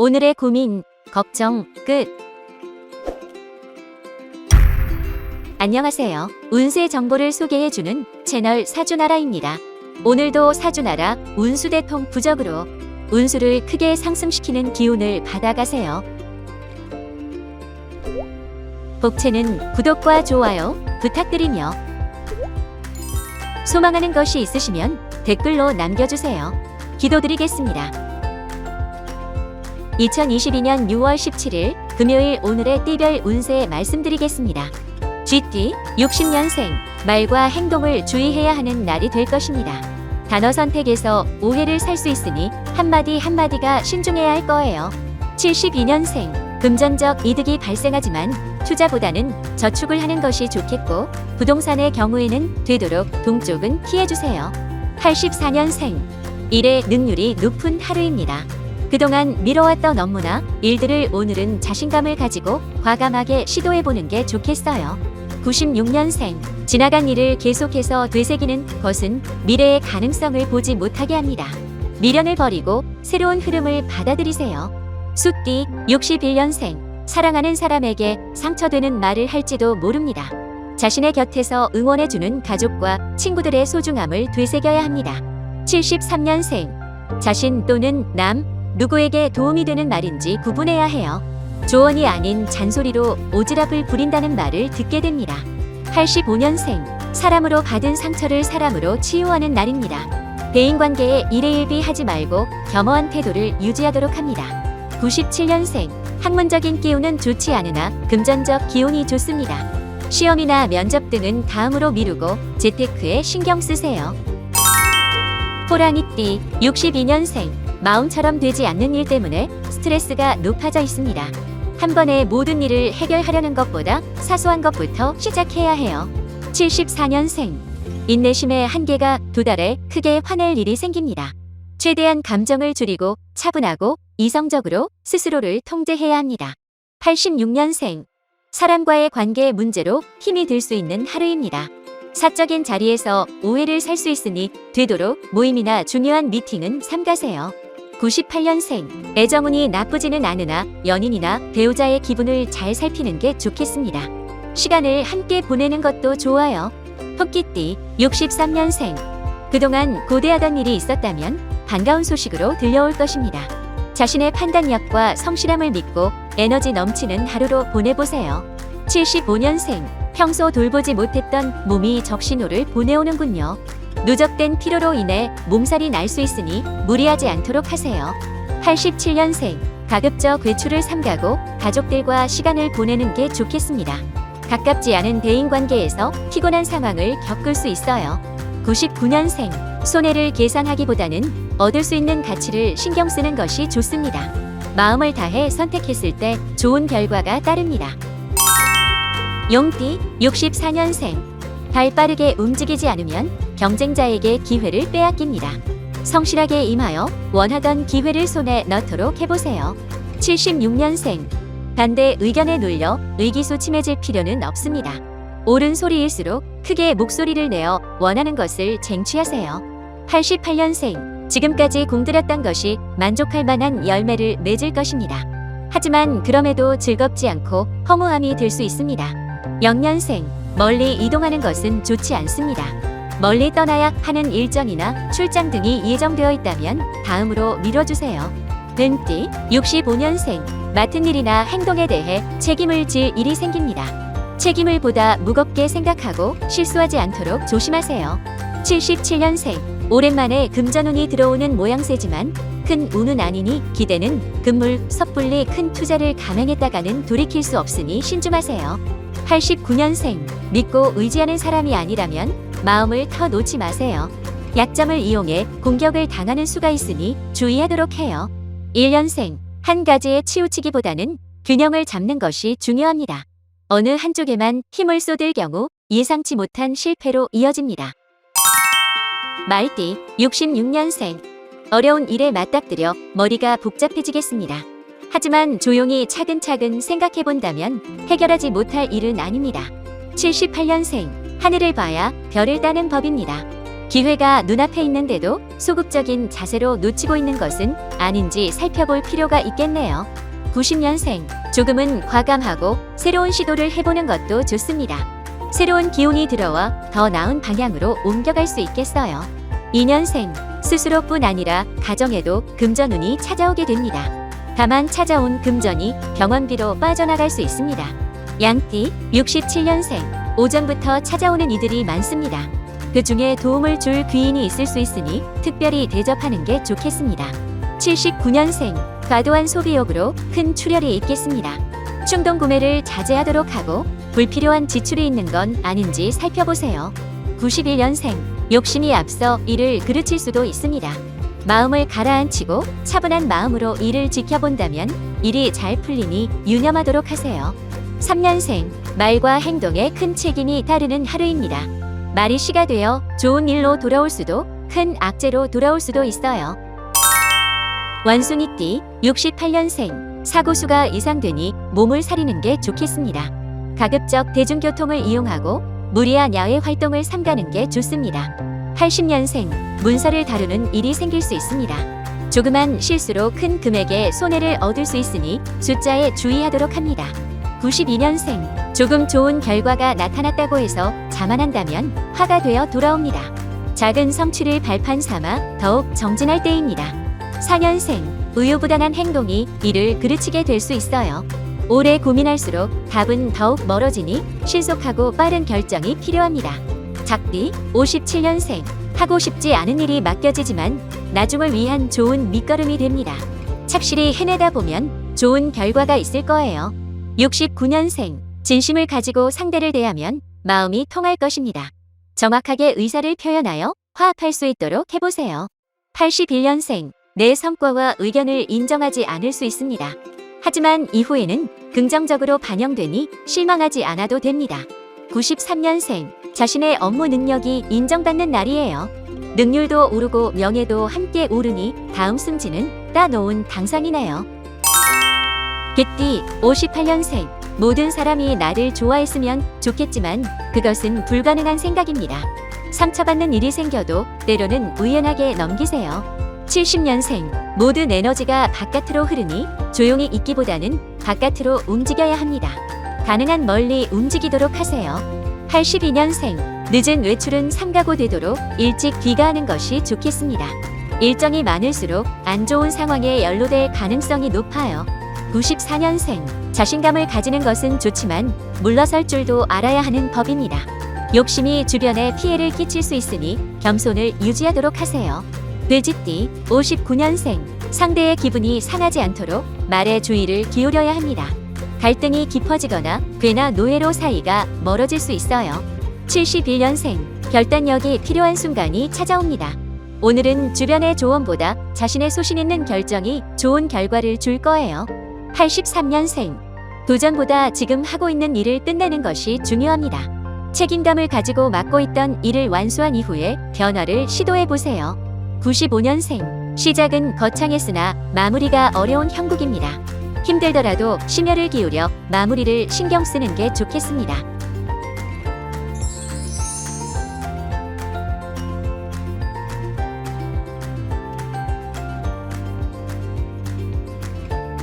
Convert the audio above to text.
오늘의 고민, 걱정, 끝. 안녕하세요. 운세 정보를 소개해주는 채널 사주나라입니다. 오늘도 사주나라 운수대통 부적으로 운수를 크게 상승시키는 기운을 받아가세요. 복채는 구독과 좋아요 부탁드리며 소망하는 것이 있으시면 댓글로 남겨주세요. 기도드리겠습니다. 2022년 6월 17일 금요일 오늘의 띠별 운세 말씀드리겠습니다. 쥐띠 60년생 말과 행동을 주의해야 하는 날이 될 것입니다. 단어 선택에서 오해를 살 수 있으니 한마디 한마디가 신중해야 할 거예요. 72년생 금전적 이득이 발생하지만 투자보다는 저축을 하는 것이 좋겠고 부동산의 경우에는 되도록 동쪽은 피해주세요. 84년생 일의 능률이 높은 하루입니다. 그동안 미뤄왔던 업무나 일들을 오늘은 자신감을 가지고 과감하게 시도해보는 게 좋겠어요. 96년생 지나간 일을 계속해서 되새기는 것은 미래의 가능성을 보지 못하게 합니다. 미련을 버리고 새로운 흐름을 받아들이세요. 숫띠 61년생 사랑하는 사람에게 상처되는 말을 할지도 모릅니다. 자신의 곁에서 응원해주는 가족과 친구들의 소중함을 되새겨야 합니다. 73년생 자신 또는 남 누구에게 도움이 되는 말인지 구분해야 해요. 조언이 아닌 잔소리로 오지랖을 부린다는 말을 듣게 됩니다. 85년생 사람으로 받은 상처를 사람으로 치유하는 날입니다. 대인관계에 일희일비하지 말고 겸허한 태도를 유지하도록 합니다. 97년생 학문적인 기운은 좋지 않으나 금전적 기운이 좋습니다. 시험이나 면접 등은 다음으로 미루고 재테크에 신경 쓰세요. 호랑이띠 62년생 마음처럼 되지 않는 일 때문에 스트레스가 높아져 있습니다. 한 번에 모든 일을 해결하려는 것보다 사소한 것부터 시작해야 해요. 74년생 인내심의 한계가 도달해 크게 화낼 일이 생깁니다. 최대한 감정을 줄이고 차분하고 이성적으로 스스로를 통제해야 합니다. 86년생 사람과의 관계 문제로 힘이 들 수 있는 하루입니다. 사적인 자리에서 오해를 살 수 있으니 되도록 모임이나 중요한 미팅은 삼가세요. 98년생 애정운이 나쁘지는 않으나 연인이나 배우자의 기분을 잘 살피는 게 좋겠습니다. 시간을 함께 보내는 것도 좋아요. 토끼띠 63년생 그동안 고대하던 일이 있었다면 반가운 소식으로 들려올 것입니다. 자신의 판단력과 성실함을 믿고 에너지 넘치는 하루로 보내보세요. 75년생 평소 돌보지 못했던 몸이 적신호를 보내오는군요. 누적된 피로로 인해 몸살이 날 수 있으니 무리하지 않도록 하세요. 87년생 가급적 외출을 삼가고 가족들과 시간을 보내는 게 좋겠습니다. 가깝지 않은 대인관계에서 피곤한 상황을 겪을 수 있어요. 99년생 손해를 계산하기보다는 얻을 수 있는 가치를 신경 쓰는 것이 좋습니다. 마음을 다해 선택했을 때 좋은 결과가 따릅니다. 용띠 64년생 발 빠르게 움직이지 않으면 경쟁자에게 기회를 빼앗깁니다. 성실하게 임하여 원하던 기회를 손에 넣도록 해보세요. 76년생 반대 의견에 눌려 의기소침해질 필요는 없습니다. 옳은 소리일수록 크게 목소리를 내어 원하는 것을 쟁취하세요. 88년생 지금까지 공들였던 것이 만족할 만한 열매를 맺을 것입니다. 하지만 그럼에도 즐겁지 않고 허무함이 들 수 있습니다. 0년생 멀리 이동하는 것은 좋지 않습니다. 멀리 떠나야 하는 일정이나 출장 등이 예정되어 있다면 다음으로 미뤄주세요. 뱀띠 65년생 맡은 일이나 행동에 대해 책임을 질 일이 생깁니다. 책임을 보다 무겁게 생각하고 실수하지 않도록 조심하세요. 77년생 오랜만에 금전운이 들어오는 모양새지만 큰 운은 아니니 기대는 금물, 섣불리 큰 투자를 감행했다가는 돌이킬 수 없으니 신중하세요. 89년생 믿고 의지하는 사람이 아니라면 마음을 터놓지 마세요. 약점을 이용해 공격을 당하는 수가 있으니 주의하도록 해요. 1년생 한 가지에 치우치기보다는 균형을 잡는 것이 중요합니다. 어느 한쪽에만 힘을 쏟을 경우 예상치 못한 실패로 이어집니다. 말띠 66년생 어려운 일에 맞닥뜨려 머리가 복잡해지겠습니다. 하지만 조용히 차근차근 생각해본다면 해결하지 못할 일은 아닙니다. 78년생 하늘을 봐야 별을 따는 법입니다. 기회가 눈앞에 있는데도 소극적인 자세로 놓치고 있는 것은 아닌지 살펴볼 필요가 있겠네요. 90년생, 조금은 과감하고 새로운 시도를 해보는 것도 좋습니다. 새로운 기운이 들어와 더 나은 방향으로 옮겨갈 수 있겠어요. 2년생, 스스로뿐 아니라 가정에도 금전운이 찾아오게 됩니다. 다만 찾아온 금전이 병원비로 빠져나갈 수 있습니다. 양띠, 67년생, 오전부터 찾아오는 이들이 많습니다. 그 중에 도움을 줄 귀인이 있을 수 있으니 특별히 대접하는 게 좋겠습니다. 79년생, 과도한 소비욕으로 큰 출혈이 있겠습니다. 충동 구매를 자제하도록 하고 불필요한 지출이 있는 건 아닌지 살펴보세요. 91년생, 욕심이 앞서 일을 그르칠 수도 있습니다. 마음을 가라앉히고 차분한 마음으로 일을 지켜본다면 일이 잘 풀리니 유념하도록 하세요. 3년생, 말과 행동에 큰 책임이 따르는 하루입니다. 말이 시가 되어 좋은 일로 돌아올 수도 큰 악재로 돌아올 수도 있어요. 원숭이띠, 68년생, 사고수가 이상되니 몸을 사리는 게 좋겠습니다. 가급적 대중교통을 이용하고 무리한 야외 활동을 삼가는 게 좋습니다. 80년생, 문서를 다루는 일이 생길 수 있습니다. 조그만 실수로 큰 금액의 손해를 얻을 수 있으니 숫자에 주의하도록 합니다. 92년생, 조금 좋은 결과가 나타났다고 해서 자만한다면 화가 되어 돌아옵니다. 작은 성취를 발판 삼아 더욱 정진할 때입니다. 4년생, 우유부단한 행동이 일을 그르치게 될 수 있어요. 오래 고민할수록 답은 더욱 멀어지니 신속하고 빠른 결정이 필요합니다. 작띠, 57년생, 하고 싶지 않은 일이 맡겨지지만 나중을 위한 좋은 밑거름이 됩니다. 착실히 해내다 보면 좋은 결과가 있을 거예요. 69년생, 진심을 가지고 상대를 대하면 마음이 통할 것입니다. 정확하게 의사를 표현하여 화합할 수 있도록 해보세요. 81년생, 내 성과와 의견을 인정하지 않을 수 있습니다. 하지만 이후에는 긍정적으로 반영되니 실망하지 않아도 됩니다. 93년생, 자신의 업무 능력이 인정받는 날이에요. 능률도 오르고 명예도 함께 오르니 다음 승진은 따놓은 당상이네요. 개띠, 58년생, 모든 사람이 나를 좋아했으면 좋겠지만 그것은 불가능한 생각입니다. 상처받는 일이 생겨도 때로는 우연하게 넘기세요. 70년생, 모든 에너지가 바깥으로 흐르니 조용히 있기보다는 바깥으로 움직여야 합니다. 가능한 멀리 움직이도록 하세요. 82년생, 늦은 외출은 삼가고 되도록 일찍 귀가하는 것이 좋겠습니다. 일정이 많을수록 안 좋은 상황에 연루될 가능성이 높아요. 94년생, 자신감을 가지는 것은 좋지만 물러설 줄도 알아야 하는 법입니다. 욕심이 주변에 피해를 끼칠 수 있으니 겸손을 유지하도록 하세요. 돼지띠, 59년생, 상대의 기분이 상하지 않도록 말에 주의를 기울여야 합니다. 갈등이 깊어지거나 괴나 노예로 사이가 멀어질 수 있어요. 71년생, 결단력이 필요한 순간이 찾아옵니다. 오늘은 주변의 조언보다 자신의 소신 있는 결정이 좋은 결과를 줄 거예요. 83년생, 도전보다 지금 하고 있는 일을 끝내는 것이 중요합니다. 책임감을 가지고 맡고 있던 일을 완수한 이후에 변화를 시도해 보세요. 95년생, 시작은 거창했으나 마무리가 어려운 형국입니다. 힘들더라도 심혈을 기울여 마무리를 신경 쓰는 게 좋겠습니다.